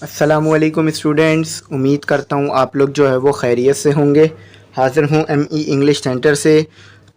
अस्सलामुअलैकुम स्टूडेंट्स, उम्मीद करता हूँ आप लोग जो है वो खैरियत से होंगे। हाज़िर हूँ ME इंग्लिश सेंटर से।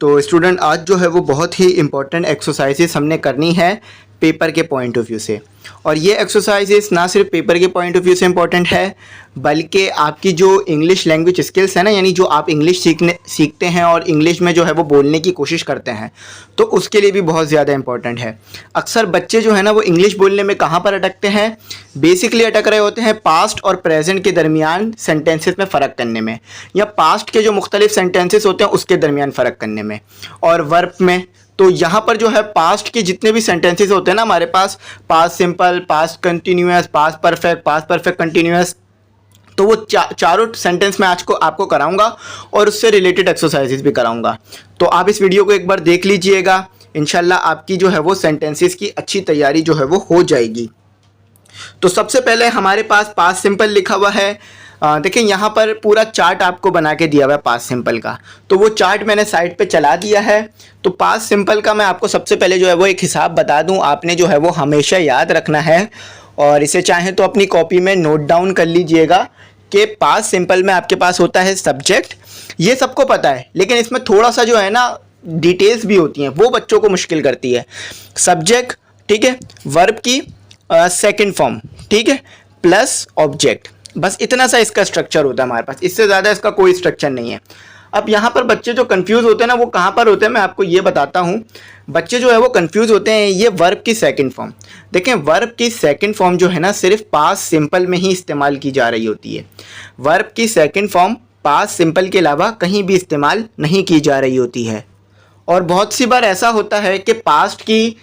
तो स्टूडेंट, आज जो है वो बहुत ही इम्पोर्टेंट एक्सरसाइजेस हमने करनी है पेपर के पॉइंट ऑफ व्यू से। और ये एक्सरसाइजेस ना सिर्फ पेपर के पॉइंट ऑफ व्यू से इम्पोर्टेंट है, बल्कि आपकी जो इंग्लिश लैंग्वेज स्किल्स है ना, यानी जो आप इंग्लिश सीखते हैं और इंग्लिश में जो है वो बोलने की कोशिश करते हैं, तो उसके लिए भी बहुत ज़्यादा इम्पोर्टेंट है। अक्सर बच्चे जो है ना वो इंग्लिश बोलने में कहाँ पर अटकते हैं? बेसिकली अटक रहे होते हैं पास्ट और प्रेजेंट के दरमियान सेंटेंसेस में फ़र्क करने में, या पास्ट के जो मुख्तलिफ सेंटेंसेस होते हैं उसके दरमियान फ़र्क करने में, और वर्ब में। तो यहाँ पर जो है पास्ट के जितने भी सेंटेंसेस होते हैं ना हमारे पास, past simple, past continuous, past perfect continuous, तो वो चारों सेंटेंस मैं आज को आपको कराऊंगा और उससे रिलेटेड एक्सरसाइजेस भी कराऊंगा। तो आप इस वीडियो को एक बार देख लीजिएगा, इंशाल्लाह आपकी जो है वो सेंटेंसेस की अच्छी तैयारी जो है वो हो जाएगी। तो सबसे पहले हमारे पास पास्ट सिंपल लिखा हुआ है। देखें यहाँ पर पूरा चार्ट आपको बना के दिया हुआ है पास्ट सिंपल का, तो वो चार्ट मैंने साइड पे चला दिया है। तो पास्ट सिंपल का मैं आपको सबसे पहले जो है वो एक हिसाब बता दूं, आपने जो है वो हमेशा याद रखना है, और इसे चाहें तो अपनी कॉपी में नोट डाउन कर लीजिएगा कि पास्ट सिंपल में आपके पास होता है सब्जेक्ट। ये सबको पता है, लेकिन इसमें थोड़ा सा जो है ना डिटेल्स भी होती हैं, वो बच्चों को मुश्किल करती है। सब्जेक्ट, ठीक है, वर्ब की सेकंड फॉर्म, ठीक है, प्लस ऑब्जेक्ट, बस इतना सा इसका स्ट्रक्चर होता है हमारे पास, इससे ज़्यादा इसका कोई स्ट्रक्चर नहीं है। अब यहाँ पर बच्चे जो कंफ्यूज होते हैं ना, वो कहाँ पर होते हैं मैं आपको ये बताता हूँ। बच्चे जो है वो कंफ्यूज होते हैं ये वर्ब की सेकंड फॉर्म। देखें, वर्ब की सेकंड फॉर्म जो है ना सिर्फ पास्ट सिंपल में ही इस्तेमाल की जा रही होती है। वर्ब की सेकंड फॉर्म पास्ट सिंपल के अलावा कहीं भी इस्तेमाल नहीं की जा रही होती है। और बहुत सी बार ऐसा होता है कि पास्ट की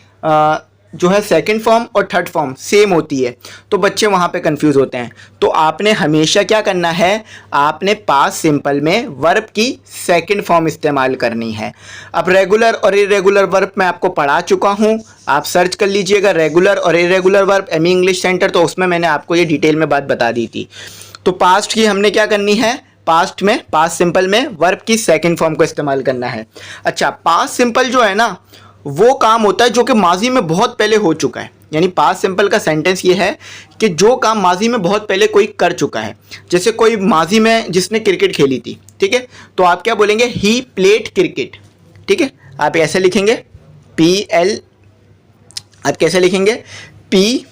जो है सेकंड फॉर्म और थर्ड फॉर्म सेम होती है, तो बच्चे वहाँ पे कंफ्यूज होते हैं। तो आपने हमेशा क्या करना है, आपने पास्ट सिंपल में वर्ब की सेकंड फॉर्म इस्तेमाल करनी है। अब रेगुलर और इरेगुलर वर्ब मैं आपको पढ़ा चुका हूँ, आप सर्च कर लीजिएगा रेगुलर और irregular verb ME English centre, तो उसमें मैंने आपको ये डिटेल में बात बता दी थी। तो पास्ट की हमने क्या करनी है, पास्ट में, पास्ट सिंपल में वर्ब की सेकंड फॉर्म को इस्तेमाल करना है। अच्छा, पास्ट सिंपल जो है ना वो काम होता है जो कि माजी में बहुत पहले हो चुका है। यानी पास्ट सिंपल का सेंटेंस ये है कि जो काम माजी में बहुत पहले कोई कर चुका है। जैसे कोई माजी में जिसने क्रिकेट खेली थी, ठीक है, तो आप क्या बोलेंगे, ही प्लेड क्रिकेट, ठीक है। आप ऐसे लिखेंगे PL, आप कैसे लिखेंगे, PLAYED,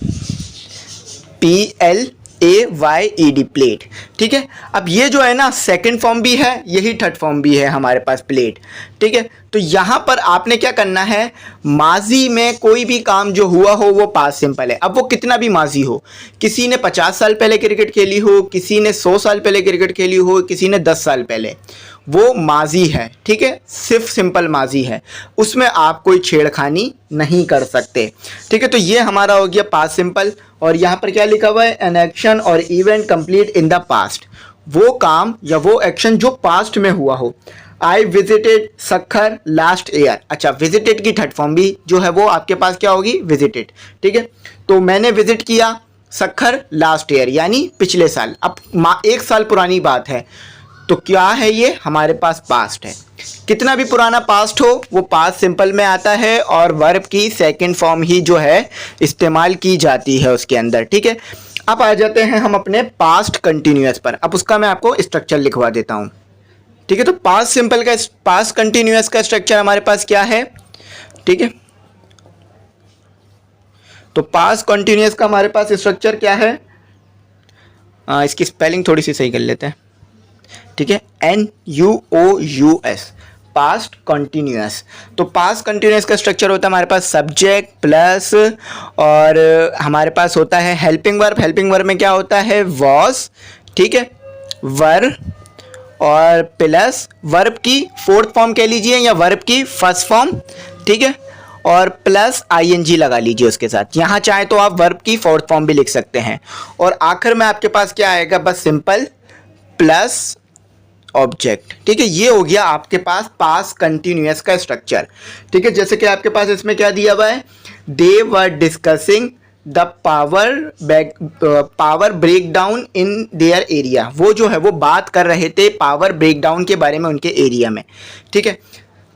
प्लेट, ठीक है। अब ये जो है ना सेकंड फॉर्म भी है, यही थर्ड फॉर्म भी है हमारे पास, प्लेट, ठीक है। तो यहाँ पर आपने क्या करना है, माजी में कोई भी काम जो हुआ हो वो पास्ट सिंपल है। अब वो कितना भी माजी हो, किसी ने 50 साल पहले क्रिकेट खेली हो, किसी ने 100 साल पहले क्रिकेट खेली हो, किसी ने 10 साल पहले, वो माजी है, ठीक है, सिर्फ सिंपल माजी है, उसमें आप कोई छेड़खानी नहीं कर सकते, ठीक है। तो ये हमारा हो गया पास्ट सिंपल। और यहाँ पर क्या लिखा हुआ है, एन एक्शन और event complete in the past, वो काम या वो एक्शन जो पास्ट में हुआ हो। I visited Sukkur last year. अच्छा, विजिटेड की थर्ड फॉर्म भी जो है वो आपके पास क्या होगी, विजिटेड, ठीक है। तो मैंने विजिट किया सखर लास्ट ईयर, यानी पिछले साल। अब 1 साल पुरानी बात है, तो क्या है ये, हमारे पास पास्ट है। कितना भी पुराना पास्ट हो वो पास्ट सिंपल में आता है, और वर्ब की सेकंड फॉर्म ही जो है इस्तेमाल की जाती है उसके अंदर, ठीक है। अब आ जाते हैं हम अपने पास्ट कंटिन्यूअस पर। अब उसका मैं आपको स्ट्रक्चर लिखवा देता हूँ, ठीक है। तो पास्ट सिंपल का, पास्ट कंटिन्यूअस का स्ट्रक्चर हमारे पास क्या है, ठीक है। तो पास्ट कंटिन्यूअस का हमारे पास स्ट्रक्चर क्या है, इसकी स्पेलिंग थोड़ी सी सही कर लेते हैं, ठीक है, NUOUS, पास्ट कंटिन्यूअस। तो पास्ट कंटिन्यूअस का स्ट्रक्चर होता है हमारे पास सब्जेक्ट प्लस, और हमारे पास होता है हेल्पिंग वर्ब। हेल्पिंग वर्ब में क्या होता है, वॉज, ठीक है, वर, और प्लस वर्ब की फोर्थ फॉर्म कह लीजिए या वर्ब की फर्स्ट फॉर्म, ठीक है, और प्लस ING लगा लीजिए उसके साथ। यहाँ चाहे तो आप वर्ब की फोर्थ फॉर्म भी लिख सकते हैं। और आखिर में आपके पास क्या आएगा, बस सिंपल प्लस ऑब्जेक्ट, ठीक है। ये हो गया आपके पास पास्ट कंटिन्यूअस का स्ट्रक्चर, ठीक है। जैसे कि आपके पास इसमें क्या दिया हुआ है, they were discussing the power break down in their area, वो जो है वो बात कर रहे थे पावर ब्रेक डाउन के बारे में उनके एरिया में, ठीक है।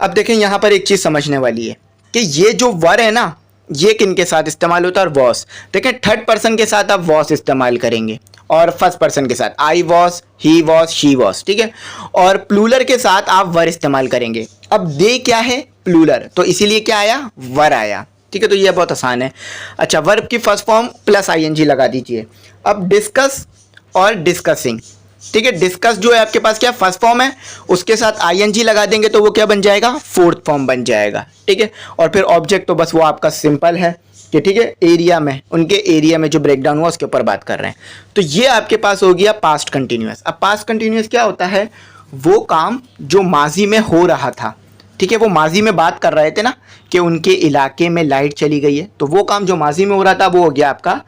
अब देखें यहाँ पर एक चीज़ समझने वाली है कि ये जो वर है ना, ये किन के साथ इस्तेमाल होता है, और वॉस। देखें थर्ड पर्सन के साथ आप वॉस इस्तेमाल करेंगे और फर्स्ट पर्सन के साथ I was, he was, she was, ठीक है। और प्लूरल के साथ आप वर इस्तेमाल करेंगे। अब दे क्या है, प्लूरल, तो इसीलिए क्या आया, वर आया, ठीक है। तो ये बहुत आसान है। अच्छा, वर्ब की फर्स्ट फॉर्म प्लस आईएनजी लगा दीजिए। अब डिस्कस और डिस्कसिंग, ठीक है। डिस्कस जो है आपके पास क्या फर्स्ट फॉर्म है, उसके साथ आईएनजी लगा देंगे तो वो क्या बन जाएगा, फोर्थ फॉर्म बन जाएगा, ठीक है। और फिर ऑब्जेक्ट तो बस वो आपका सिंपल है कि ठीक है, एरिया में, उनके एरिया में जो ब्रेक डाउन हुआ उसके ऊपर बात कर रहे हैं। तो ये आपके पास हो गया पास्ट कंटिन्यूअस। अब पास्ट कंटिन्यूअस क्या होता है, वो काम जो माजी में हो रहा था, ठीक है। वो माजी में बात कर रहे थे ना कि उनके इलाके में लाइट चली गई है, तो वो काम जो माजी में हो रहा था वो हो गया आपका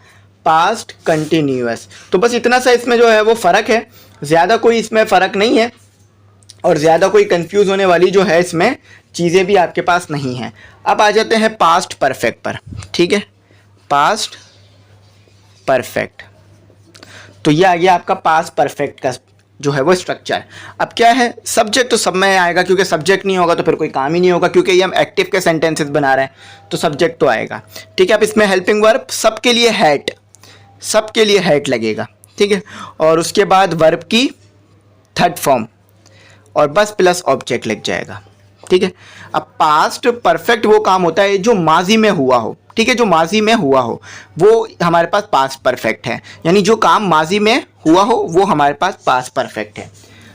पास्ट कंटिन्यूअस। तो बस इतना सा इसमें जो है वो फ़र्क है, ज़्यादा कोई इसमें फ़र्क नहीं है और ज़्यादा कोई कंफ्यूज होने वाली जो है इसमें चीज़ें भी आपके पास नहीं हैं। अब आ जाते हैं पास्ट परफेक्ट पर, ठीक है। पास्ट परफेक्ट, तो ये आ गया आपका पास्ट परफेक्ट का जो है वो स्ट्रक्चर। अब क्या है, सब्जेक्ट तो सब में आएगा, क्योंकि सब्जेक्ट नहीं होगा तो फिर कोई काम ही नहीं होगा, क्योंकि ये हम एक्टिव के सेंटेंसेस बना रहे हैं तो सब्जेक्ट तो आएगा, ठीक है। अब इसमें हेल्पिंग वर्ब सबके लिए हैट, सबके लिए हैट लगेगा, ठीक है। और उसके बाद वर्ब की थर्ड फॉर्म और बस प्लस ऑब्जेक्ट लग जाएगा, ठीक है। अब पास्ट परफेक्ट वो काम होता है जो माजी में हुआ हो, ठीक है। जो माजी में हुआ हो वो हमारे पास पास्ट परफेक्ट है, यानी जो काम माजी में हुआ हो वो हमारे पास पास्ट परफेक्ट है।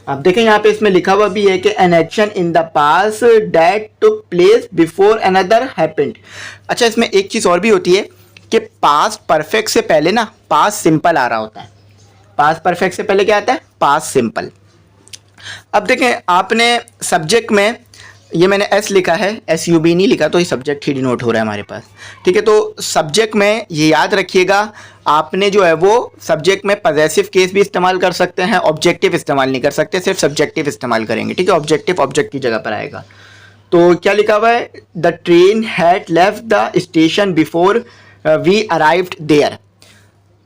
अब देखें यहाँ पे इसमें लिखा हुआ भी है कि an action in the past that took place before another happened. अच्छा, इसमें एक चीज़ और भी होती है कि पास्ट परफेक्ट से पहले ना पास्ट सिंपल आ रहा होता है। पास्ट परफेक्ट से पहले क्या आता है, पास्ट सिंपल। अब देखें आपने सब्जेक्ट में ये मैंने एस लिखा है, SUB नहीं लिखा, तो ये सब्जेक्ट ही डिनोट हो रहा है हमारे पास, ठीक है। तो सब्जेक्ट में ये याद रखिएगा, आपने जो है वो सब्जेक्ट में पॉजेसिव केस भी इस्तेमाल कर सकते हैं, ऑब्जेक्टिव इस्तेमाल नहीं कर सकते, सिर्फ सब्जेक्टिव इस्तेमाल करेंगे, ठीक है। ऑब्जेक्टिव ऑब्जेक्ट की जगह पर आएगा। तो क्या लिखा हुआ है, the train had left the station before we arrived there.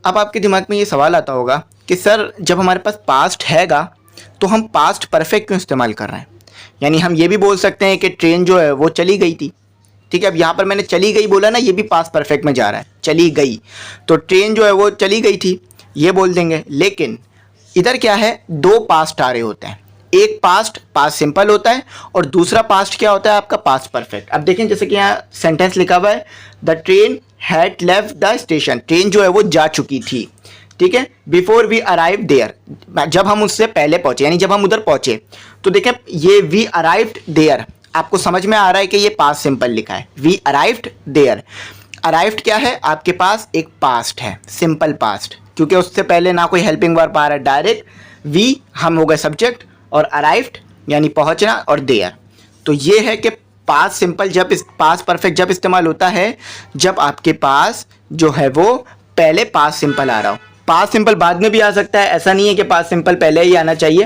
अब आपके दिमाग में ये सवाल आता होगा कि सर जब हमारे पास पास्ट हैगा तो हम पास्ट परफेक्ट क्यों इस्तेमाल कर रहे हैं। यानी हम ये भी बोल सकते हैं कि ट्रेन जो है वो चली गई थी, ठीक है। अब यहाँ पर मैंने चली गई बोला ना, ये भी पास्ट परफेक्ट में जा रहा है, चली गई, तो ट्रेन जो है वो चली गई थी ये बोल देंगे। लेकिन इधर क्या है, दो पास्ट आ रहे होते हैं, एक पास्ट पास्ट सिंपल होता है और दूसरा पास्ट क्या होता है आपका, पास्ट परफेक्ट। अब देखें जैसे कि यहाँ सेंटेंस लिखा हुआ है, the train had left the station, train जो है वो जा चुकी थी, ठीक है। बिफोर वी अराइव देयर, जब हम उससे पहले पहुंचे, यानी जब हम उधर पहुंचे। तो देखें ये वी अराइव्ड देयर, आपको समझ में आ रहा है कि ये पास्ट सिंपल लिखा है, वी अराइव्ड देयर। अराइव्ड क्या है आपके पास, एक पास्ट है, सिंपल पास्ट, क्योंकि उससे पहले ना कोई हेल्पिंग वर्ब आ रहा है, डायरेक्ट वी हम हो गए सब्जेक्ट और अराइव्ड यानी पहुंचना और देयर। तो ये है कि पास्ट सिंपल जब पास्ट परफेक्ट जब इस्तेमाल होता है जब आपके पास जो है वो पहले पास्ट सिंपल आ रहा हो। पास्ट सिंपल बाद में भी आ सकता है, ऐसा नहीं है कि पास्ट सिंपल पहले ही आना चाहिए,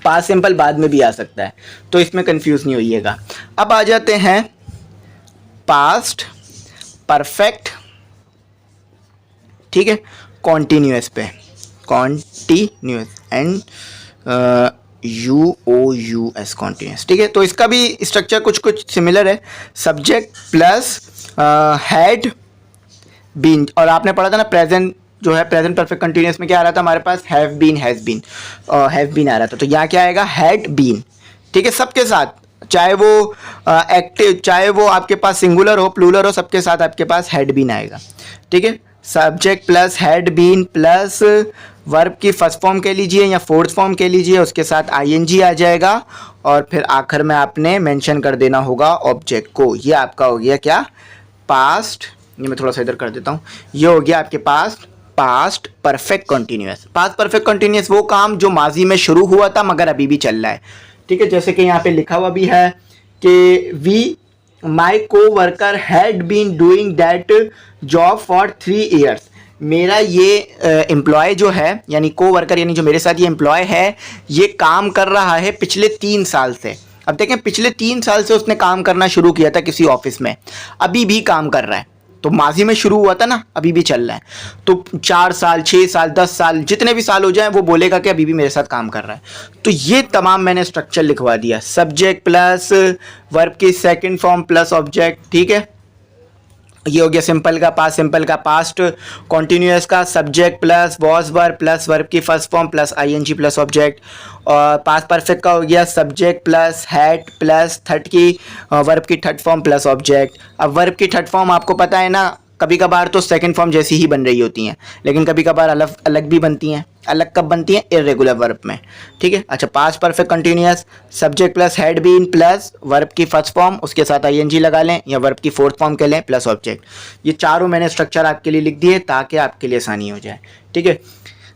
पास्ट सिंपल बाद में भी आ सकता है, तो इसमें कंफ्यूज नहीं होइएगा। अब आ जाते हैं पास्ट परफेक्ट, ठीक है, कॉन्टिन्यूअस पे, कॉन्टिन्यूअस एंड UOUS कॉन्टिन्यूअस, ठीक है। तो इसका भी स्ट्रक्चर कुछ कुछ सिमिलर है, सब्जेक्ट प्लस हैड बीन, और आपने पढ़ा था ना प्रेजेंट जो है, प्रेजेंट परफेक्ट कंटिन्यूअस में क्या आ रहा था हमारे पास, have been, has been, have been आ रहा था। तो यहाँ क्या आएगा, हैड बीन, ठीक है। सबके साथ, चाहे वो एक्टिव, चाहे वो आपके पास सिंगुलर हो प्लूरल हो, सबके साथ आपके पास हैड बीन आएगा, ठीक है। Subject plus had been plus verb की फर्स्ट फॉर्म कह लीजिए या फोर्थ फॉर्म कह लीजिए, उसके साथ ING आ जाएगा और फिर आखिर में आपने मेंशन कर देना होगा ऑब्जेक्ट को। ये आपका हो गया क्या, पास्ट, ये मैं थोड़ा सा इधर कर देता हूँ, ये हो गया आपके पास past perfect continuous. Past perfect continuous वो काम जो माजी में शुरू हुआ था मगर अभी भी चल रहा है, ठीक है। जैसे कि यहाँ पे लिखा हुआ भी है कि we my coworker had been doing that job for 3 years। मेरा ये एम्प्लॉय जो है यानी को वर्कर यानी जो मेरे साथ ये एम्प्लॉय है ये काम कर रहा है पिछले 3 साल से। अब देखें पिछले 3 साल से उसने काम करना शुरू किया था किसी ऑफिस में, अभी भी काम कर रहा है, तो माजी में शुरू हुआ था ना, अभी भी चल रहा है। तो 4 साल 6 साल 10 साल जितने भी साल हो जाए वो बोलेगा कि अभी भी मेरे साथ काम कर रहा है। तो ये तमाम मैंने स्ट्रक्चर लिखवा दिया, सब्जेक्ट प्लस वर्ब की सेकंड फॉर्म प्लस ऑब्जेक्ट, ठीक है। ये हो गया सिंपल का पास्ट, सिंपल का पास्ट, कॉन्टिन्यूस का subject plus was verb plus verb की first form plus ING plus object, और पास्ट परफेक्ट का हो गया subject plus had plus third की वर्ब की थर्ड फॉर्म प्लस ऑब्जेक्ट। अब वर्ब की थर्ड फॉर्म आपको पता है ना, कभी कभार तो सेकंड फॉर्म जैसी ही बन रही होती हैं, लेकिन कभी कभार अलग अलग भी बनती हैं। अलग कब बनती हैं? इर्रेगुलर वर्ब में, ठीक है। अच्छा, past perfect continuous, subject plus had been plus verb की फर्स्ट फॉर्म, उसके साथ आईएनजी लगा लें या वर्ब की फोर्थ फॉर्म कह लें प्लस ऑब्जेक्ट। ये चारों मैंने स्ट्रक्चर आपके लिए लिख दिए ताकि आपके लिए आसानी हो जाए, ठीक है।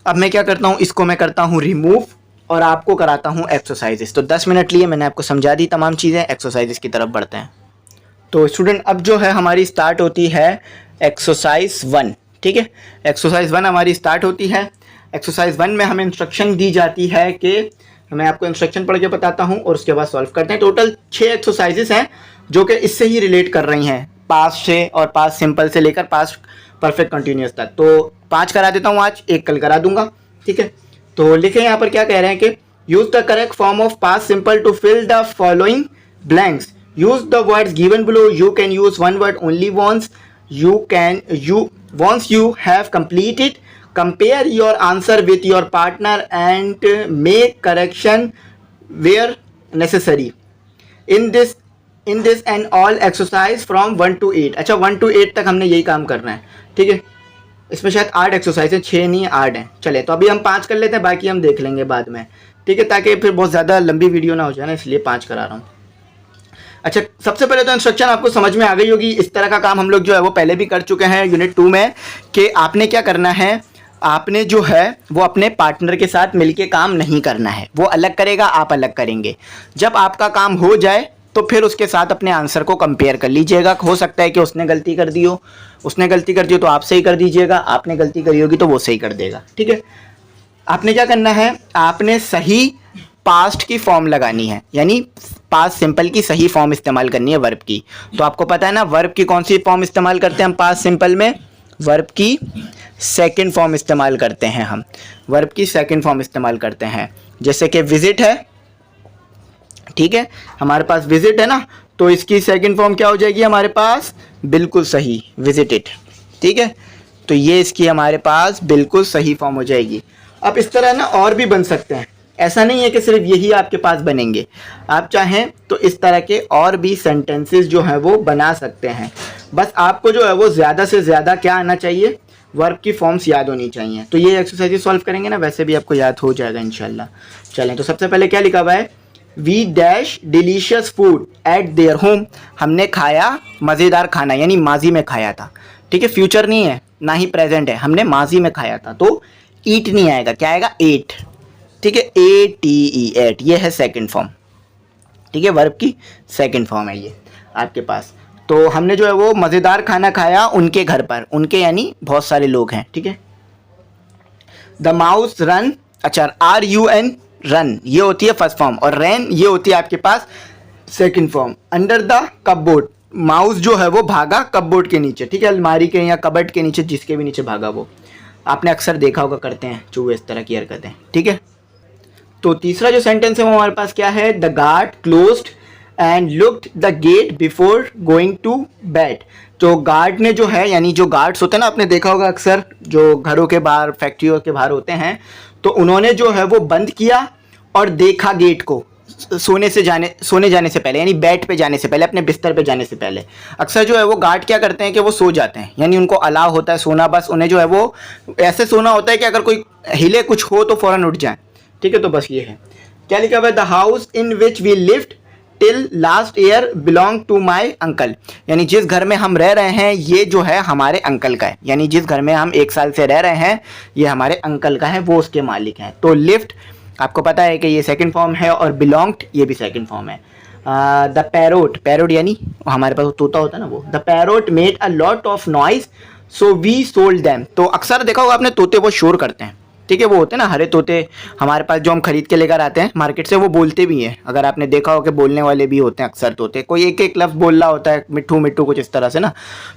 अब मैं क्या करता हूँ, इसको मैं करता हूँ रिमूव और आपको कराता हूँ एक्सरसाइजेस। तो 10 मिनट लिए मैंने आपको समझा दी तमाम चीज़ें, एक्सरसाइजेस की तरफ बढ़ते हैं। तो स्टूडेंट अब जो है हमारी स्टार्ट होती है एक्सरसाइज 1, ठीक है। एक्सरसाइज 1 हमारी स्टार्ट होती है। एक्सरसाइज 1 में हमें इंस्ट्रक्शन दी जाती है कि मैं आपको इंस्ट्रक्शन पढ़ के बताता हूँ और उसके बाद सॉल्व करते हैं। टोटल 6 एक्सरसाइजेस हैं जो कि इससे ही रिलेट कर रही हैं, पास्ट से और पास्ट सिंपल से लेकर पास्ट परफेक्ट कंटिन्यूअस तक। तो 5 करा देता हूँ आज, 1 कल करा दूंगा, ठीक है। तो लिखे यहाँ पर क्या कह रहे हैं कि use the correct form of past simple to fill the following blanks, use the words given below, you can use one word only once, once you have completed, compare your answer with your partner and make correction where necessary in this and all exercise from 1 to 8। अच्छा, 1 to 8 तक हमने यही काम करना है, ठीक है। इसमें शायद 8 एक्सरसाइज है, 6 नहीं 8 है। चले तो अभी हम 5 कर लेते हैं, बाकी हम देख लेंगे बाद में, ठीक है, ताकि फिर बहुत ज़्यादा लंबी वीडियो ना हो जाए ना, इसलिए 5 करा रहा हूँ। अच्छा, सबसे पहले तो इंस्ट्रक्शन आपको समझ में आ गई होगी। इस तरह का काम हम लोग जो है वो पहले भी कर चुके हैं यूनिट 2 में, कि आपने क्या करना है, आपने जो है वो अपने पार्टनर के साथ मिलके काम नहीं करना है, वो अलग करेगा आप अलग करेंगे। जब आपका काम हो जाए तो फिर उसके साथ अपने आंसर को कंपेयर कर लीजिएगा। हो सकता है कि उसने गलती कर दी हो, तो आप सही कर दीजिएगा, आपने गलती करी होगी तो वो सही कर देगा, ठीक है। आपने क्या करना है, आपने सही पास्ट की फॉर्म लगानी है, यानी पास्ट सिंपल की सही फॉर्म इस्तेमाल करनी है वर्ब की। तो आपको पता है ना वर्ब की कौन सी फॉर्म इस्तेमाल करते हैं हम पास्ट सिंपल में? वर्ब की सेकंड फॉर्म इस्तेमाल करते हैं हम, वर्ब की सेकंड फॉर्म इस्तेमाल करते हैं। जैसे कि विजिट है, ठीक है, हमारे पास विजिट है ना, तो इसकी सेकंड फॉर्म क्या हो जाएगी हमारे पास? बिल्कुल सही, विजिटेड, ठीक है। तो ये इसकी हमारे पास बिल्कुल सही फॉर्म हो जाएगी। अब इस तरह ना और भी बन सकते हैं, ऐसा नहीं है कि सिर्फ यही आपके पास बनेंगे, आप चाहें तो इस तरह के और भी सेंटेंसेस जो हैं वो बना सकते हैं। बस आपको जो है वो ज़्यादा से ज़्यादा क्या आना चाहिए, वर्ब की फॉर्म्स याद होनी चाहिए। तो ये एक्सरसाइज सॉल्व करेंगे ना, वैसे भी आपको याद हो जाएगा इंशाल्लाह। चलें, तो सबसे पहले क्या लिखा हुआ है, we dash delicious food at their home, हमने खाया मज़ेदार खाना, यानी माजी में खाया था, ठीक है, फ्यूचर नहीं है ना ही प्रेजेंट है, हमने माजी में खाया था, तो ईट नहीं आएगा, क्या आएगा? एट, ठीक है, ATE, एट, ये है सेकंड फॉर्म, ठीक है, वर्ब की सेकंड फॉर्म है ये आपके पास। तो हमने जो है वो मज़ेदार खाना खाया उनके घर पर, उनके यानी बहुत सारे लोग हैं, ठीक है। द माउस रन, अच्छा RUN रन ये होती है फर्स्ट फॉर्म, और रैन ये होती है आपके पास second form. Under the cupboard, mouse जो है वो भागा कपबोर्ड के नीचे, ठीक है, अलमारी के या कबर्ड के नीचे, जिसके भी नीचे भागा वो, आपने अक्सर देखा होगा करते हैं चूहे इस तरह की हरकतें, ठीक है। तो तीसरा जो सेंटेंस है वो हमारे पास क्या है, the guard closed and locked the gate before going to bed. तो गार्ड ने जो है, यानी जो गार्ड्स होते हैं ना, आपने देखा होगा अक्सर जो घरों के बाहर फैक्ट्रियों के बाहर होते हैं, तो उन्होंने जो है वो बंद किया और देखा गेट को सोने जाने से पहले, यानी बेड पे जाने से पहले, अपने बिस्तर पे जाने से पहले। अक्सर जो है वो गार्ड क्या करते हैं कि वो सो जाते हैं, यानी उनको अलाउ होता है सोना, बस उन्हें जो है वो ऐसे सोना होता है कि अगर कोई हिले कुछ हो तो फ़ौरन उठ जाए, ठीक है। तो बस ये है, क्या लिखा हुआ है, the house in which we lived till last year belong to my uncle, यानी जिस घर में हम रह रहे हैं ये जो है हमारे अंकल का है, यानी जिस घर में हम 1 साल से रह रहे हैं ये हमारे अंकल का है, वो उसके मालिक हैं। तो लिफ्ट आपको पता है कि ये सेकंड फॉर्म है, और बिलोंग्ड ये भी सेकंड फॉर्म है। द पैरोट यानी हमारे पास तोता होता है ना वो, the parrot made a lot of noise so we sold them. तो अक्सर देखा होगा आपने तोते वो शोर करते हैं, ठीक है, वो होते हैं ना हरे तोते हमारे पास जो हम खरीद के लेकर आते हैं मार्केट से, वो बोलते भी हैं, अगर आपने देखा हो कि बोलने वाले भी होते हैं अक्सर तोते, कोई एक एक लफ्ज़ बोल रहा होता है, मिट्ठू मिट्ठू कुछ इस तरह से ना,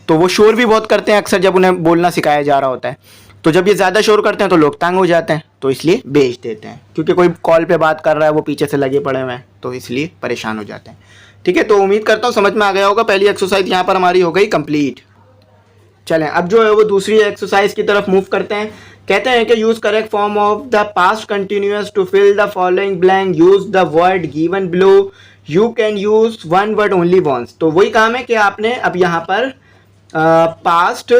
तो वो शोर भी बहुत करते हैं अक्सर जब उन्हें बोलना सिखाया जा रहा होता है। तो जब ये ज़्यादा शोर करते हैं तो लोग तंग हो जाते हैं, तो इसलिए बेच देते हैं, क्योंकि कोई कॉल पे बात कर रहा है वो पीछे से लगे पड़े हुए हैं, तो इसलिए परेशान हो जाते हैं, ठीक है। तो उम्मीद करता हूँ समझ में आ गया होगा। पहली एक्सरसाइज यहाँ पर हमारी हो गई कंप्लीट। चलें अब जो है वो दूसरी एक्सरसाइज की तरफ मूव करते हैं। कहते हैं कि use correct form of the past continuous to fill the following blank, use the word given below, you can use one word only once. तो वही काम है कि आपने अब यहाँ पर पास्ट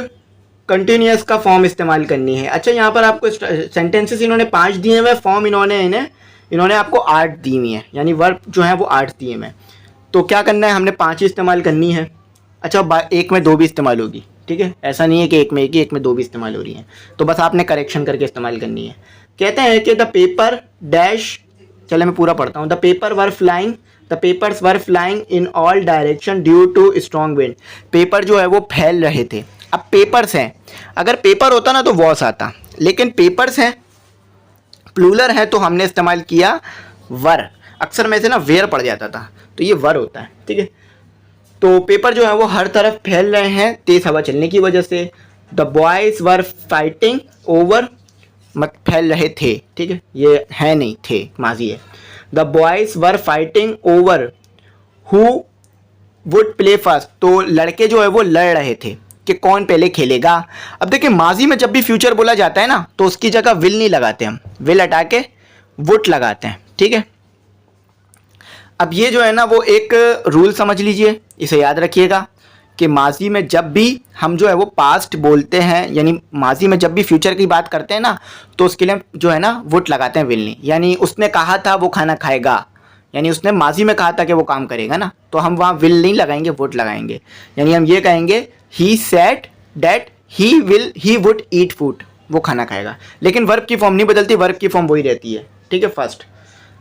कंटिन्यूअस का फॉर्म इस्तेमाल करनी है। अच्छा, यहाँ पर आपको सेंटेंसेस इन्होंने 5 दिए हुए, फॉर्म इन्होंने आपको 8 दी हुई है, यानी वर्ब जो है वो 8 दिए हुए। तो क्या करना है, हमने 5 ही इस्तेमाल करनी है। अच्छा, एक में 2 भी इस्तेमाल होगी, ठीक है, ऐसा नहीं है कि एक में एक ही, एक में 2 भी इस्तेमाल हो रही हैं, तो बस आपने करेक्शन करके इस्तेमाल करनी है। कहते हैं कि द पेपर डैश, चले मैं पूरा पढ़ता हूँ। The paper were flying, the papers were flying in all direction due to strong wind. Paper जो है वो फैल रहे थे। अब पेपर्स हैं, अगर पेपर होता ना तो वॉस आता, लेकिन पेपर्स हैं, प्लूरल है, तो हमने इस्तेमाल किया वर। अक्सर में से ना वेयर पड़ जाता था, तो ये वर होता है, ठीक है। तो पेपर जो है वो हर तरफ फैल रहे हैं तेज़ हवा चलने की वजह से। The boys were fighting over, मत फैल रहे थे, ठीक है, ये है नहीं, थे माजी है। The boys were fighting over who would play first. तो लड़के जो है वो लड़ रहे थे कि कौन पहले खेलेगा। अब देखिए, माजी में जब भी फ्यूचर बोला जाता है ना, तो उसकी जगह विल नहीं लगाते हम, विल हटा के वुड लगाते हैं, ठीक है। अब ये जो है ना वो एक रूल समझ लीजिए, इसे याद रखिएगा कि माजी में जब भी हम जो है वो पास्ट बोलते हैं, यानी माजी में जब भी फ्यूचर की बात करते हैं ना, तो उसके लिए जो है ना वुड लगाते हैं, विल नहीं। यानी उसने कहा था वो खाना खाएगा, यानी उसने माजी में कहा था कि वो काम करेगा ना, तो हम वहाँ विल नहीं लगाएंगे, वुड लगाएंगे। यानी हम ये कहेंगे he said that he would eat food, वो खाना खाएगा। लेकिन वर्ब की फॉर्म नहीं बदलती, वर्ब की फॉर्म वही रहती है, ठीक है, फर्स्ट।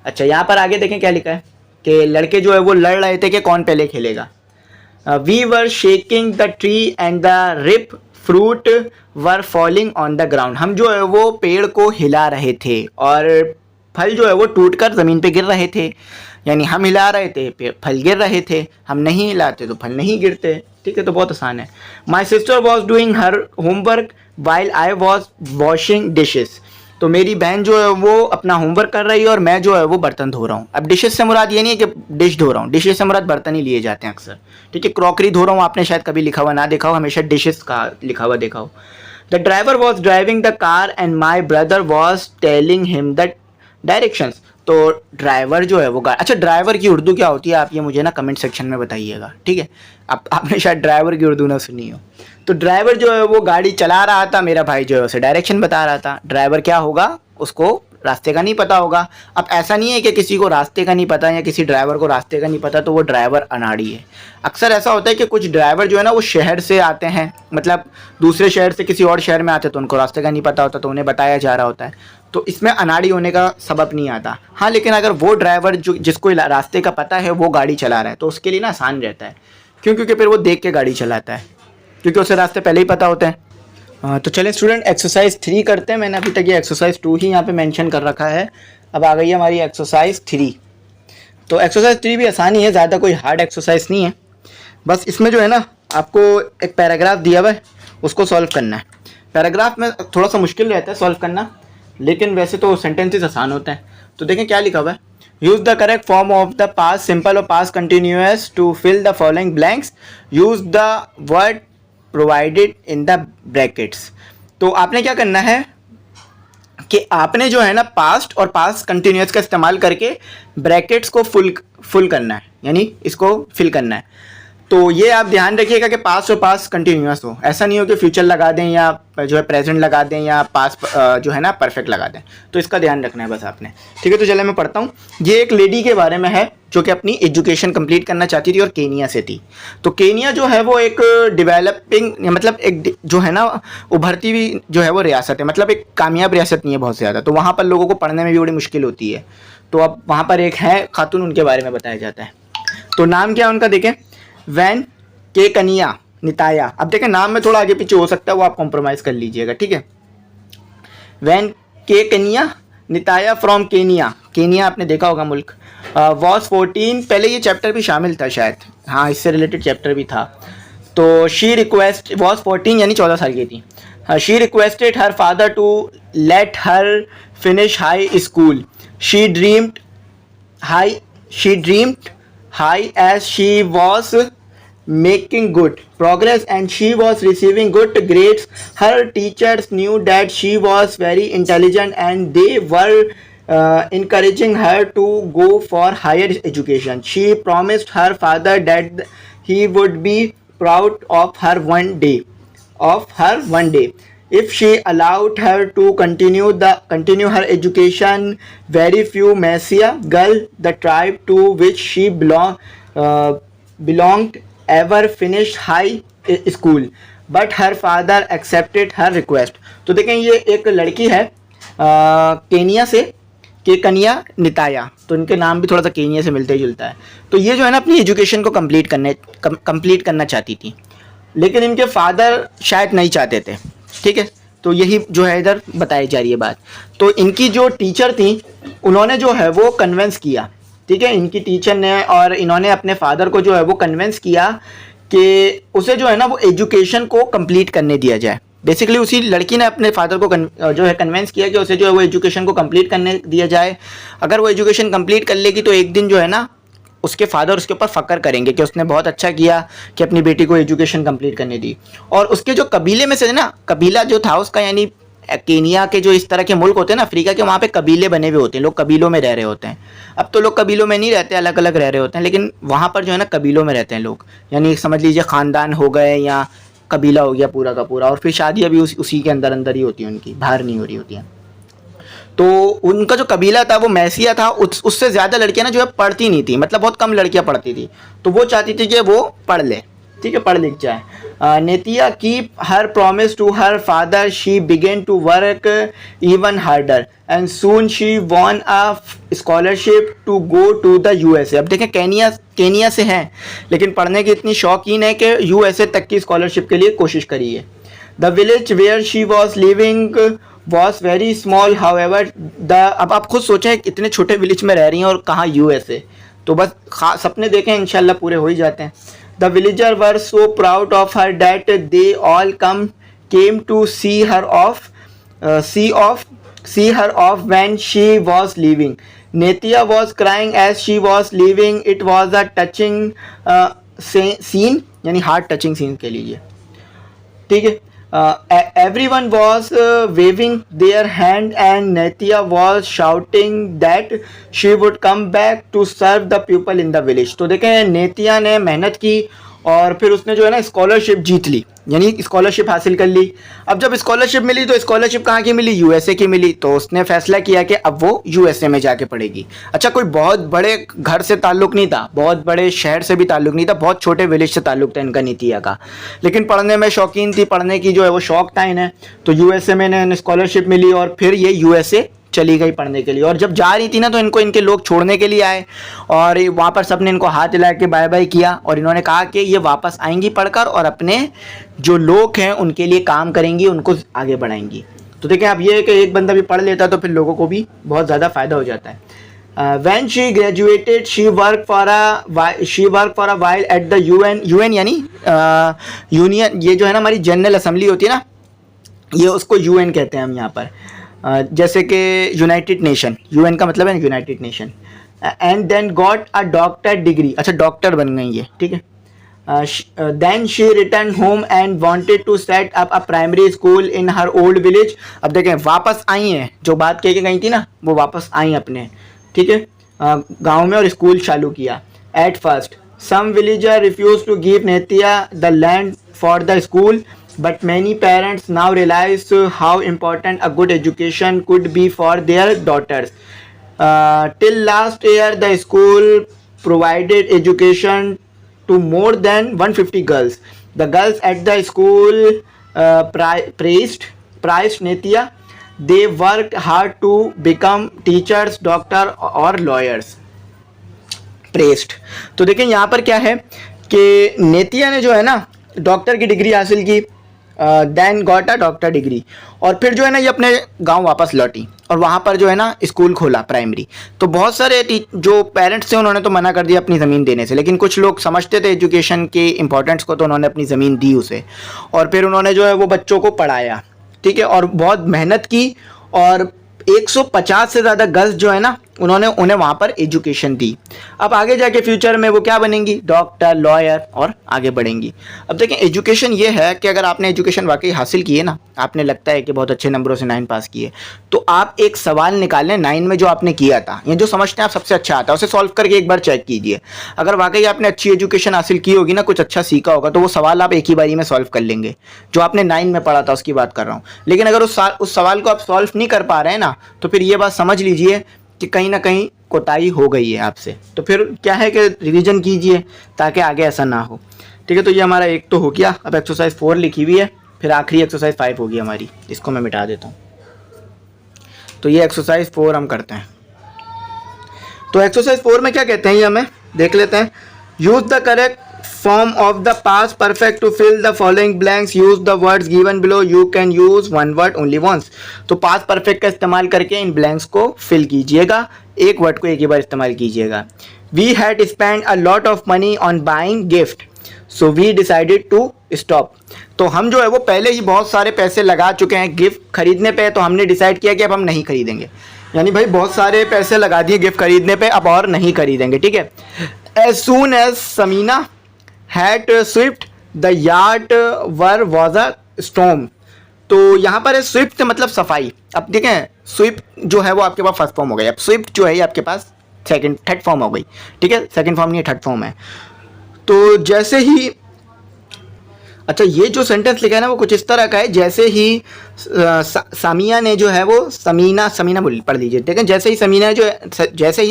अच्छा, यहाँ पर आगे देखें क्या लिखा है कि लड़के जो है वो लड़ रहे थे कि कौन पहले खेलेगा। We were shaking the tree and the ripe fruit were falling on the ground. हम जो है वो पेड़ को हिला रहे थे और फल जो है वो टूटकर ज़मीन पे गिर रहे थे। यानी हम हिला रहे थे, फल गिर रहे थे, हम नहीं हिलाते तो फल नहीं गिरते, ठीक है। तो बहुत आसान है। My sister was doing her homework while I was washing dishes. तो मेरी बहन जो है वो अपना होमवर्क कर रही है और मैं जो है वो बर्तन धो रहा हूँ। अब डिशेस से मुराद ये नहीं है कि डिश धो रहा हूँ, डिशेस से मुराद बर्तन ही लिए जाते हैं अक्सर, ठीक है। क्रॉकरी धो रहा हूँ, आपने शायद कभी लिखा हुआ ना देखा हो, हमेशा डिशेस का लिखा हुआ देखा हो। The driver was driving the car and my brother was telling him the directions. तो ड्राइवर जो है वो अच्छा, ड्राइवर की उर्दू क्या होती है आप ये मुझे ना कमेंट सेक्शन में बताइएगा, ठीक है। आपने शायद ड्राइवर की उर्दू ना सुनी हो। तो ड्राइवर जो है वो गाड़ी चला रहा था, मेरा भाई जो है उसे डायरेक्शन बता रहा था। ड्राइवर क्या होगा, उसको रास्ते का नहीं पता होगा। अब ऐसा नहीं है कि किसी को रास्ते का नहीं पता या किसी ड्राइवर को रास्ते का नहीं पता तो वो ड्राइवर अनाड़ी है। अक्सर ऐसा होता है कि कुछ ड्राइवर जो है ना वो शहर से आते हैं, मतलब दूसरे शहर से किसी और शहर में आते तो उनको रास्ते का नहीं पता होता, तो उन्हें बताया जा रहा होता है, तो इसमें अनाड़ी होने का सबब नहीं आता। हाँ, लेकिन अगर वो ड्राइवर जो जिसको रास्ते का पता है वो गाड़ी चला रहा है तो उसके लिए ना आसान रहता है। क्यों? क्योंकि फिर वो देख के गाड़ी चलाता है, क्योंकि उसे रास्ते पहले ही पता होते हैं। तो चलें स्टूडेंट, एक्सरसाइज 3 करते हैं। मैंने अभी तक ये एक्सरसाइज 2 ही यहाँ पे मेंशन कर रखा है। अब आ गई है हमारी एक्सरसाइज 3। तो एक्सरसाइज 3 भी आसान ही है, ज़्यादा कोई हार्ड एक्सरसाइज नहीं है। बस इसमें जो है ना आपको एक पैराग्राफ दिया हुआ है, उसको सॉल्व करना है। पैराग्राफ में थोड़ा सा मुश्किल रहता है सॉल्व करना, लेकिन वैसे तो सेंटेंसेस आसान होते हैं। तो देखें क्या लिखा हुआ है। Use the correct form of the past simple और past continuous to fill the following blanks, use the word provided in the brackets. तो आपने क्या करना है कि आपने जो है ना पास्ट और पास्ट कंटिन्यूअस का इस्तेमाल करके ब्रैकेट्स को फुल करना है, यानी इसको फिल करना है। तो ये आप ध्यान रखिएगा कि पास्ट और पास्ट कंटिन्यूअस हो, ऐसा नहीं हो कि फ्यूचर लगा दें या जो है प्रेजेंट लगा दें या पास्ट जो है ना परफेक्ट लगा दें। तो इसका ध्यान रखना है बस आपने, ठीक है। तो चलिए मैं पढ़ता हूँ। ये एक लेडी के बारे में है जो कि अपनी एजुकेशन कंप्लीट करना चाहती थी और केनिया से थी। तो केनिया जो है वो एक डेवलपिंग, मतलब एक जो है ना उभरती हुई जो है वो रियासत है, मतलब एक कामयाब रियासत नहीं है बहुत ज़्यादा। तो वहाँ पर लोगों को पढ़ने में भी बड़ी मुश्किल होती है। तो अब वहाँ पर एक है खातून, उनके बारे में बताया जाता है। तो नाम क्या है उनका, देखें, वैन के कनिया निताया। अब देखें नाम में थोड़ा आगे पीछे हो सकता है, वो आप कॉम्प्रोमाइज़ कर लीजिएगा, ठीक है। वैन के कनिया निताया फ्रॉम केनिया, केनिया आपने देखा होगा मुल्क। वॉज 14, पहले ये चैप्टर भी शामिल था शायद, हाँ इससे रिलेटेड चैप्टर भी था। तो शी रिक्वेस्ट वॉज 14 यानी 14 साल की थी। She requested her father to let her finish high school. She dreamed high as she was making good progress and she was receiving good grades. Her teachers knew that she was very intelligent and they were encouraging her to go for higher education. She promised her father that he would be proud of her one day if she allowed her to continue her education. Very few Messiah girl, the tribe to which she belonged, ever finished high school, but her father accepted her request. तो देखें ये एक लड़की है Kenya से, के कनिया निताया, तो इनके नाम भी थोड़ा सा केनिया से मिलता जुलता है। तो ये जो है ना अपनी एजुकेशन को कंप्लीट करना चाहती थी, लेकिन इनके फादर शायद नहीं चाहते थे। ठीक है, तो यही जो है इधर बताई जा रही है बात। तो इनकी जो टीचर थी उन्होंने जो है वो कन्वेंस किया, ठीक है, इनकी टीचर ने, और इन्होंने अपने फादर को जो है वो कन्वेंस किया कि उसे जो है ना वो एजुकेशन को कंप्लीट करने दिया जाए। बेसिकली उसी लड़की ने अपने फादर को जो है कन्वेंस किया कि उसे जो है वो एजुकेशन को कंप्लीट करने दिया जाए। अगर वो एजुकेशन कंप्लीट कर लेगी तो एक दिन जो है ना उसके फादर उसके ऊपर फ़क्र करेंगे कि उसने बहुत अच्छा किया कि अपनी बेटी को एजुकेशन कंप्लीट करने दी। और उसके जो कबीले में से ना, कबीला जो था उसका, यानी केनिया के जो इस तरह के मुल्क होते हैं ना अफ्रीका के, वहाँ पे कबीले बने हुए होते हैं, लोग कबीलों में रह रहे होते हैं। अब तो लोग कबीलों में नहीं रहते, अलग अलग रह रहे होते हैं, लेकिन वहाँ पर जो है ना कबीलों में रहते हैं लोग, यानी समझ लीजिए ख़ानदान हो गए या कबीला हो गया पूरा का पूरा। और फिर शादियाँ भी उसी के अंदर अंदर ही होती हैं, उनकी बाहर नहीं हो रही होती हैं। तो उनका जो कबीला था वो मैसिया था, उससे ज़्यादा लड़कियां ना जो है पढ़ती नहीं थी, मतलब बहुत कम लड़कियां पढ़ती थी। तो वो चाहती थी कि वो पढ़ ले, ठीक है, पढ़ लिख जाए। Netia keep her promise to her father, she began to work even harder and soon she won a scholarship to go to the USA. अब देखें केनिया से हैं, लेकिन पढ़ने की इतनी शौकीन है कि यूएसए तक की स्कॉलरशिप के लिए कोशिश करी है। The village where she was living was very small however the, अब आप खुद सोचें इतने छोटे विलेज में रह रही हैं और कहाँ यूएसए, तो बस सपने देखें इंशाल्लाह पूरे हो ही जाते हैं। The villager were so proud of her that they all came to see her off when she was living. Netia was crying as she was living, it was a touching scene, यानी heart touching scene के लिए, ठीक है। Everyone was waving their hand and Netia was shouting that she would come back to serve the people in the village। तो देखें नेतिया ने मेहनत की और फिर उसने जो है ना स्कॉलरशिप जीत ली, यानी स्कॉलरशिप हासिल कर ली। अब जब स्कॉलरशिप मिली तो स्कॉलरशिप कहाँ की मिली, यूएसए की मिली। तो उसने फैसला किया कि अब वो यूएसए में जाके पढ़ेगी। अच्छा, कोई बहुत बड़े घर से ताल्लुक़ नहीं था, बहुत बड़े शहर से भी ताल्लुक़ नहीं था, बहुत छोटे विलेज से ताल्लुक़ था इनका नीतिया का, लेकिन पढ़ने में शौकीन थी, पढ़ने की जो है वो शौक़ था इन्हें। तो यूएसए में इन्हें स्कॉलरशिप मिली और फिर ये यूएसए चली गई पढ़ने के लिए। और जब जा रही थी ना तो इनको इनके लोग छोड़ने के लिए आए और वहाँ पर सबने इनको हाथ हिला के बाय बाय किया और इन्होंने कहा कि ये वापस आएंगी पढ़कर और अपने जो लोग हैं उनके लिए काम करेंगी, उनको आगे बढ़ाएंगी। तो देखें अब ये है कि एक बंदा भी पढ़ लेता तो फिर लोगों को भी बहुत ज़्यादा फ़ायदा हो जाता है। When she graduated, she worked for a while at the UN यानी यूनियन, ये जो है ना हमारी जनरल असेंबली होती है ना, ये उसको UN कहते हैं हम यहाँ पर। जैसे कि यूनाइटेड नेशन, यूएन का मतलब है United Nation. And then got a doctor degree, अच्छा डॉक्टर बन गई है, ठीक है। Then she return home and wanted to set up a primary school in her old village. अब देखें वापस आई हैं, जो बात कह के गई थी ना वो वापस आई अपने, ठीक है, गाँव में, और स्कूल चालू किया। At first some villager refuse to give Netia the land for the school, but many parents now realize how important a good education could be for their daughters. Till last year, the school provided education to more than 150 girls. The girls at the school praised Netia. They worked hard to become teachers, doctor or lawyers. Praised. तो देखें यहाँ पर क्या है कि नेतिया ने जो है ना डॉक्टर की डिग्री हासिल की, then got a doctor degree, और फिर जो है ना ये अपने गांव वापस लौटी और वहाँ पर जो है ना स्कूल खोला प्राइमरी। तो बहुत सारे जो पेरेंट्स थे उन्होंने तो मना कर दिया अपनी ज़मीन देने से, लेकिन कुछ लोग समझते थे एजुकेशन के इम्पोर्टेंस को, तो उन्होंने अपनी ज़मीन दी उसे और फिर उन्होंने जो है वो बच्चों को पढ़ाया, ठीक है, और बहुत मेहनत की। और 150 से ज़्यादा गर्ल्स जो है ना उन्होंने उन्हें वहाँ पर एजुकेशन दी। अब आगे जाके फ्यूचर में वो क्या बनेंगी, डॉक्टर, लॉयर और आगे बढ़ेंगी। अब देखें एजुकेशन ये है कि अगर आपने एजुकेशन वाकई हासिल की है ना, आपने लगता है कि बहुत अच्छे नंबरों से 9 पास किए, तो आप एक सवाल निकालें 9 में जो आपने किया था या जो समझते हैं आप सबसे अच्छा आता है, उसे सॉल्व करके एक बार चेक कीजिए। अगर वाकई आपने अच्छी एजुकेशन हासिल की होगी ना, कुछ अच्छा सीखा होगा, तो वो सवाल आप एक ही बारी में सॉल्व कर लेंगे। जो आपने 9 में पढ़ा था उसकी बात कर रहा हूँ। लेकिन अगर उस सवाल को आप सॉल्व नहीं कर पा रहे हैं ना, तो फिर ये बात समझ लीजिए कि कहीं ना कहीं कोताही हो गई है आपसे। तो फिर क्या है कि रिवीजन कीजिए ताकि आगे ऐसा ना हो। ठीक है, तो ये हमारा एक तो हो गया। अब एक्सरसाइज 4 लिखी हुई है, फिर आखिरी एक्सरसाइज 5 होगी हमारी, इसको मैं मिटा देता हूँ। तो ये एक्सरसाइज 4 हम करते हैं। तो एक्सरसाइज 4 में क्या कहते हैं ये हमें देख लेते हैं। Use the correct form of the past perfect to fill the following blanks, use the words given below, you can use one word only once. तो पास्ट परफेक्ट का इस्तेमाल करके इन ब्लैंक्स को फिल कीजिएगा, एक वर्ड को एक ही बार इस्तेमाल कीजिएगा। We had spend a lot of money on buying gift, so we decided to stop. तो हम जो है वो पहले ही बहुत सारे पैसे लगा चुके हैं गिफ्ट खरीदने पे, तो हमने डिसाइड किया कि अब हम नहीं खरीदेंगे। यानी भाई बहुत सारे पैसे लगा दिए गिफ्ट खरीदने पे, अब और नहीं खरीदेंगे। ठीक है। As soon as Samina had swift the yard were was a storm. तो यहाँ पर है स्विफ्ट मतलब सफाई। अब देखें स्विफ्ट जो है वो आपके पास फर्स्ट फॉर्म हो गई, अब स्विफ्ट जो है ये आपके पास थर्ड फॉर्म हो गई। ठीक है, सेकंड फॉर्म नहीं है, थर्ड फॉर्म है। तो जैसे ही, अच्छा ये जो सेंटेंस लिखा है ना वो कुछ इस तरह का है, जैसे ही सामिया ने जो है वो समीना बोल पढ़ लीजिए। देखें जैसे ही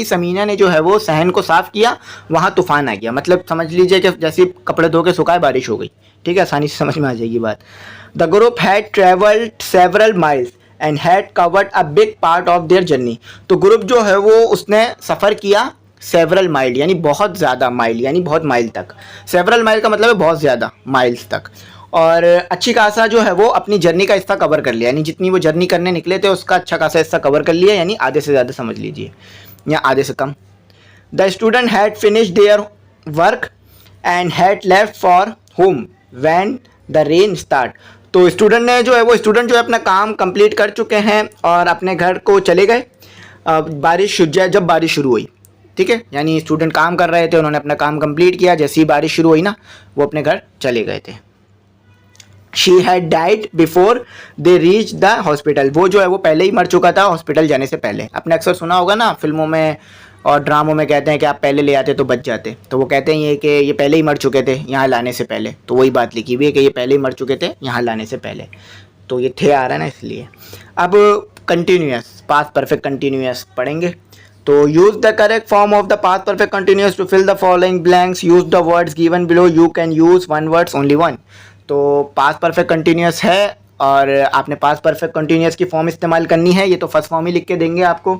समीना ने जो है वो सहन को साफ़ किया, वहाँ तूफान आ गया। मतलब समझ लीजिए कि जैसे कपड़े धो के सुखाए बारिश हो गई। ठीक है, आसानी से समझ में आ जाएगी बात। The group had travelled several miles and had covered a big part of their journey. तो ग्रुप जो है वो उसने सफ़र किया सेवरल माइल यानी बहुत ज़्यादा, माइल यानी बहुत माइल तक। सेवरल माइल का मतलब है बहुत ज़्यादा माइल्स तक। और अच्छी खासा जो है वो अपनी जर्नी का हिस्सा कवर कर लिया, यानी जितनी वो जर्नी करने निकले थे उसका अच्छा खासा हिस्सा कवर कर लिया, यानी आधे से ज़्यादा समझ लीजिए या आधे से कम। The student had finish their work and had left for home when the rain start. तो स्टूडेंट जो है अपना काम कंप्लीट कर चुके हैं और अपने घर को चले गए जब बारिश शुरू हुई। ठीक है, यानी स्टूडेंट काम कर रहे थे, उन्होंने अपना काम कंप्लीट किया, जैसे ही बारिश शुरू हुई ना वो अपने घर चले गए थे। She had died before they reach the hospital. वो जो है वो पहले ही मर चुका था हॉस्पिटल जाने से पहले। आपने अक्सर सुना होगा ना फिल्मों में और ड्रामों में कहते हैं कि आप पहले ले आते तो बच जाते, तो वो कहते हैं ये कि ये पहले ही मर चुके थे यहाँ लाने से पहले। तो वही बात लिखी हुई है कि ये पहले ही मर चुके थे यहाँ लाने से पहले, तो ये थे आ रहा है ना इसलिए। अब कंटिन्यूअस पास्ट परफेक्ट कंटिन्यूअस पढ़ेंगे। तो use the correct form of the past perfect continuous to fill the following blanks, use the words given below, you can use one words only one. तो पास्ट परफेक्ट कंटिन्यूअस है और आपने past perfect continuous की form इस्तेमाल करनी है। ये तो फर्स्ट फॉर्म ही लिख के देंगे आपको,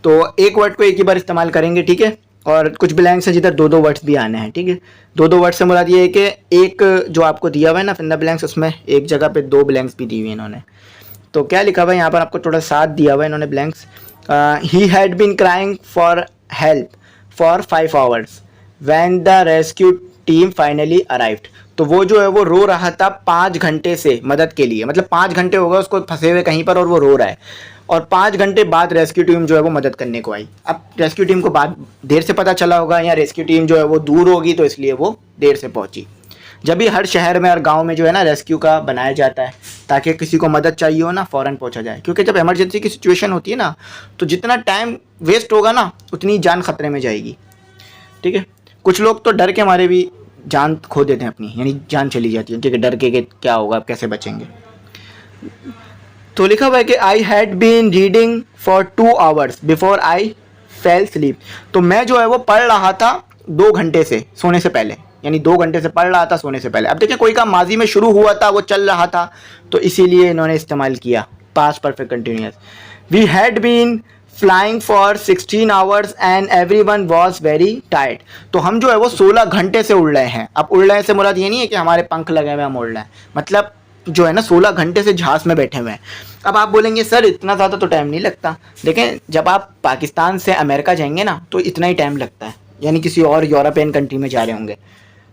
तो एक वर्ड को एक ही बार इस्तेमाल करेंगे। ठीक है, और कुछ ब्लैंक्स है जिधर दो दो वर्ड्स भी आने हैं। ठीक है, दो दो वर्ड्स से मुराद ये है कि एक जो आपको दिया हुआ है ना फिल द ब्लैंक्स, उसमें एक जगह पे दो ब्लैंक्स भी दी हुई है इन्होंने। तो क्या लिखा हुआ है यहाँ पर आपको थोड़ा साथ दिया हुआ है इन्होंने blanks. He had been crying for help for 5 hours when the rescue team finally arrived. तो वो जो है वो रो रहा था 5 घंटे से मदद के लिए, मतलब 5 घंटे हो गए उसको फंसे हुए कहीं पर और वो रो रहा है, और 5 घंटे बाद रेस्क्यू टीम जो है वो मदद करने को आई। अब रेस्क्यू टीम को बाद देर से पता चला होगा या रेस्क्यू टीम जो है वो दूर होगी तो इसलिए वो देर से पहुंची। जब भी हर शहर में और गांव में जो है ना रेस्क्यू का बनाया जाता है ताकि किसी को मदद चाहिए हो ना फ़ौरन पहुंचा जाए, क्योंकि जब इमरजेंसी की सिचुएशन होती है ना तो जितना टाइम वेस्ट होगा ना उतनी जान खतरे में जाएगी। ठीक है, कुछ लोग तो डर के मारे भी जान खो देते हैं अपनी, यानी जान चली जाती है। ठीक है, डर के क्या होगा, कैसे बचेंगे। तो लिखा हुआ है कि I had been reading for 2 hours before I fell sleep. तो मैं जो है वो पढ़ रहा था 2 घंटे से सोने से पहले, यानी 2 घंटे से पढ़ रहा था सोने से पहले। अब देखिए कोई काम माजी में शुरू हुआ था वो चल रहा था, तो इसीलिए इन्होंने इस्तेमाल किया past perfect continuous. We had been flying for 16 hours and everyone was very tired. तो हम जो है वो 16 घंटे से उड़ रहे हैं। अब उड़ रहे से मुराद ये नहीं है कि हमारे पंख लगे हुए हम उड़ रहे हैं, मतलब जो है ना 16 घंटे से जहाज में बैठे हुए हैं। अब आप बोलेंगे सर इतना ज़्यादा तो टाइम नहीं लगता। देखें जब आप पाकिस्तान से अमेरिका जाएंगे ना तो इतना ही टाइम लगता है, यानी किसी और यूरोपियन कंट्री में जा रहे होंगे।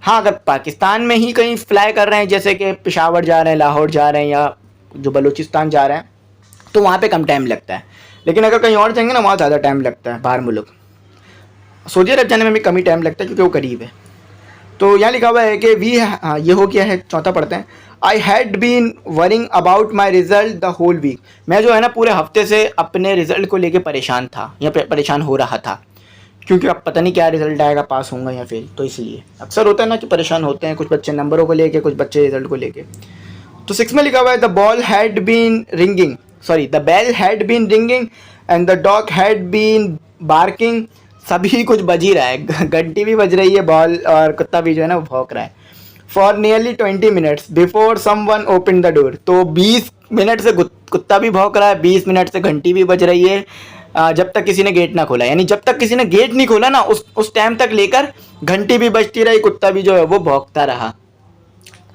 हाँ, अगर पाकिस्तान में ही कहीं फ्लाई कर रहे हैं, जैसे कि पेशावर जा रहे हैं, लाहौर जा रहे हैं या जो बलूचिस्तान जा रहे हैं, तो वहाँ पे कम टाइम लगता है। लेकिन अगर कहीं और जाएंगे ना वहाँ ज़्यादा टाइम लगता है, बाहर मुल्क। सऊदी अरब जाने में भी कम ही टाइम लगता है क्योंकि वो करीब है। तो यहाँ लिखा हुआ है कि वी, हाँ ये हो गया है, चौथा पढ़ते हैं। I had been worrying about my result the whole week. मैं जो है ना पूरे हफ्ते से अपने रिज़ल्ट को लेके परेशान था या परेशान हो रहा था, क्योंकि अब पता नहीं क्या रिज़ल्ट आएगा, पास होऊंगा या फेल। तो इसलिए अक्सर होता है ना कि परेशान होते हैं, कुछ बच्चे नंबरों को लेके, कुछ बच्चे रिज़ल्ट को लेके। तो 6 में लिखा हुआ है the ball had been ringing, sorry the bell had been ringing and the dog had been barking. सभी कुछ बज ही रहा है, घंटी भी बज रही है, बॉल और कुत्ता भी जो है ना वो भौंक रहा है। For nearly 20 minutes before someone open the door. तो 20 मिनट से कुत्ता भी भौंक रहा है, 20 मिनट से घंटी भी बज रही है, जब तक किसी ने गेट ना खोला। यानी जब तक किसी ने गेट नहीं खोला ना उस टाइम तक लेकर घंटी भी बजती रही, कुत्ता भी जो है वो भौंकता रहा।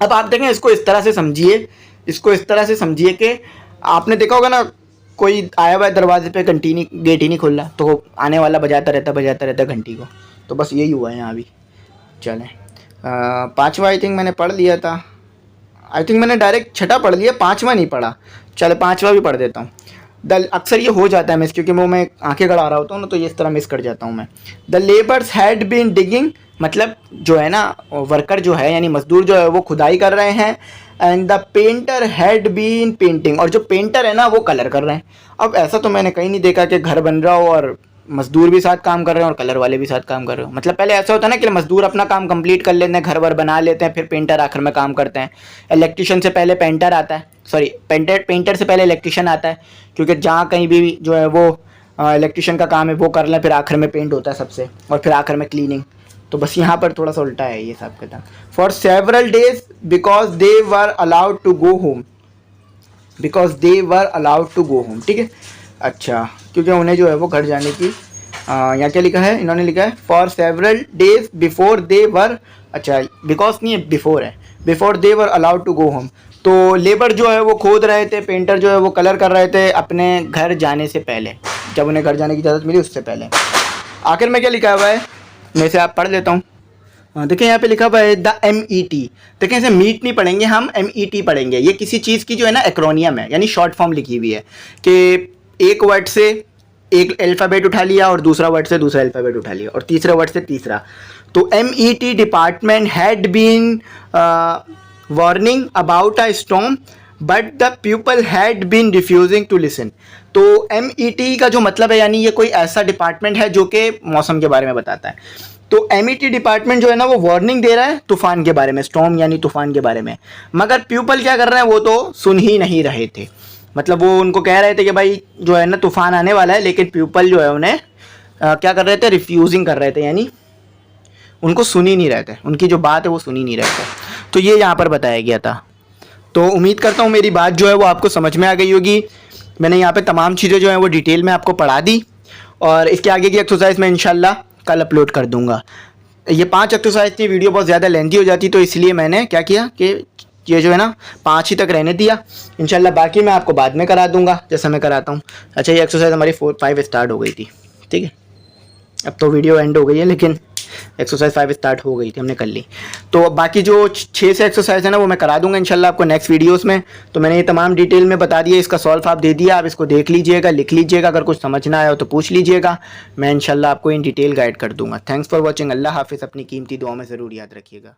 अब आप देखें, इसको इस तरह से समझिए, इसको इस तरह से समझिए कि आपने देखा होगा ना कोई आया हुआ है दरवाजे पे, घंटी नहीं, गेट ही नहीं खोल रहा, तो आने वाला बजाता रहता घंटी को। तो बस यही हुआ है यहाँ भी। चलें, पाँचवा आई थिंक मैंने पढ़ लिया था, आई थिंक मैंने डायरेक्ट छठा पढ़ लिया, पाँचवा नहीं पढ़ा। चले पाँचवा भी पढ़ देता हूँ। अक्सर ये हो जाता है मिस, क्योंकि वो मैं आंखें गड़ा रहा होता हूँ ना, तो ये इस तरह मिस कर जाता हूँ मैं। The labours had been digging, मतलब जो है ना वर्कर जो है यानी मजदूर जो है वो खुदाई कर रहे हैं। And the painter had been painting, और जो पेंटर है ना वो कलर कर रहे हैं। अब ऐसा तो मैंने कहीं नहीं देखा कि घर बन रहा हो और मजदूर भी साथ काम कर रहे हैं और कलर वाले भी साथ काम कर रहे हो। मतलब पहले ऐसा होता है ना कि मजदूर अपना काम कंप्लीट कर लेते हैं, घर वर बना लेते हैं, फिर पेंटर आखिर में काम करते हैं। इलेक्ट्रिशियन से पहले पेंटर आता है, सॉरी पेंटर से पहले इलेक्ट्रिशियन आता है, क्योंकि जहाँ कहीं भी जो है वो इलेक्ट्रिशियन का काम है वो कर लें, फिर आखिर में पेंट होता है सबसे, और फिर आखिर में क्लीनिंग। तो बस यहाँ पर थोड़ा सा उल्टा है ये सब का। For several days because they were allowed to go home, because they were allowed to go home, ठीक है। अच्छा, क्योंकि उन्हें जो है वो घर जाने की, यहाँ क्या लिखा है, इन्होंने लिखा है for several days before they were, अच्छा बिकॉज नहीं है, बिफोर है, before they were allowed to go home. तो लेबर जो है वो खोद रहे थे, पेंटर जो है वो कलर कर रहे थे अपने घर जाने से पहले, जब उन्हें घर जाने की इजाज़त मिली उससे पहले। आखिर में क्या लिखा हुआ है, मैं से आप पढ़ लेता हूँ। देखिए यहाँ पे लिखा हुआ है द MET। देखिए इसे मीट नहीं पढ़ेंगे हम, MET पढ़ेंगे। ये किसी चीज़ की जो है ना एक्रोनियम है, यानी शॉर्ट फॉर्म लिखी हुई है कि एक वर्ड से एक अल्फ़ाबेट उठा लिया और दूसरा वर्ड से दूसरा अल्फ़ाबेट उठा लिया और तीसरे वर्ड से तीसरा। तो MET department had been warning about a storm but the people had been refusing to listen. तो MET का जो मतलब है, यानी ये कोई ऐसा डिपार्टमेंट है जो कि मौसम के बारे में बताता है। तो MET डिपार्टमेंट जो है ना वो वार्निंग दे रहा है तूफ़ान के बारे में, स्टॉर्म यानी तूफ़ान के बारे में, मगर पीपल क्या कर रहे हैं, वो तो सुन ही नहीं रहे थे। मतलब वो उनको कह रहे थे कि भाई जो है ना तूफ़ान आने वाला है, लेकिन पीपल जो है उन्हें क्या कर रहे थे, रिफ्यूजिंग कर रहे थे, यानी उनको सुन ही नहीं रहे थे, उनकी जो बात है वो सुन ही नहीं रहे थे। तो ये यहाँ पर बताया गया था। तो उम्मीद करता हूँ मेरी बात जो है वो आपको समझ में आ गई होगी। मैंने यहाँ पे तमाम चीज़ें जो हैं वो डिटेल में आपको पढ़ा दी, और इसके आगे की एक्सरसाइज मैं इंशाल्लाह कल अपलोड कर दूँगा। ये 5 एक्सरसाइज की वीडियो बहुत ज़्यादा लेंथी हो जाती, तो इसलिए मैंने क्या किया कि ये जो है ना 5 ही तक रहने दिया। इंशाल्लाह बाकी मैं आपको बाद में करा दूँगा जैसा मैं कराता हूँ। अच्छा, ये एक्सरसाइज हमारी 4-5 स्टार्ट हो गई थी, ठीक है। अब तो वीडियो एंड हो गई है, लेकिन एक्सरसाइज 5 स्टार्ट हो गई थी, हमने कर ली। तो बाकी जो 6 से एक्सरसाइज है ना वो मैं करा दूंगा इंशाल्लाह आपको नेक्स्ट वीडियोस में। तो मैंने ये तमाम डिटेल में बता दिया, इसका सॉल्व आप दे दिया, आप इसको देख लीजिएगा, लिख लीजिएगा, अगर कुछ समझ ना आया हो तो पूछ लीजिएगा, मैं इंशाल्लाह आपको इन डिटेल गाइड कर दूंगा। Thanks for watching. अल्लाह हाफिज़। अपनी कीमती दुआ में ज़रूर याद रखिएगा।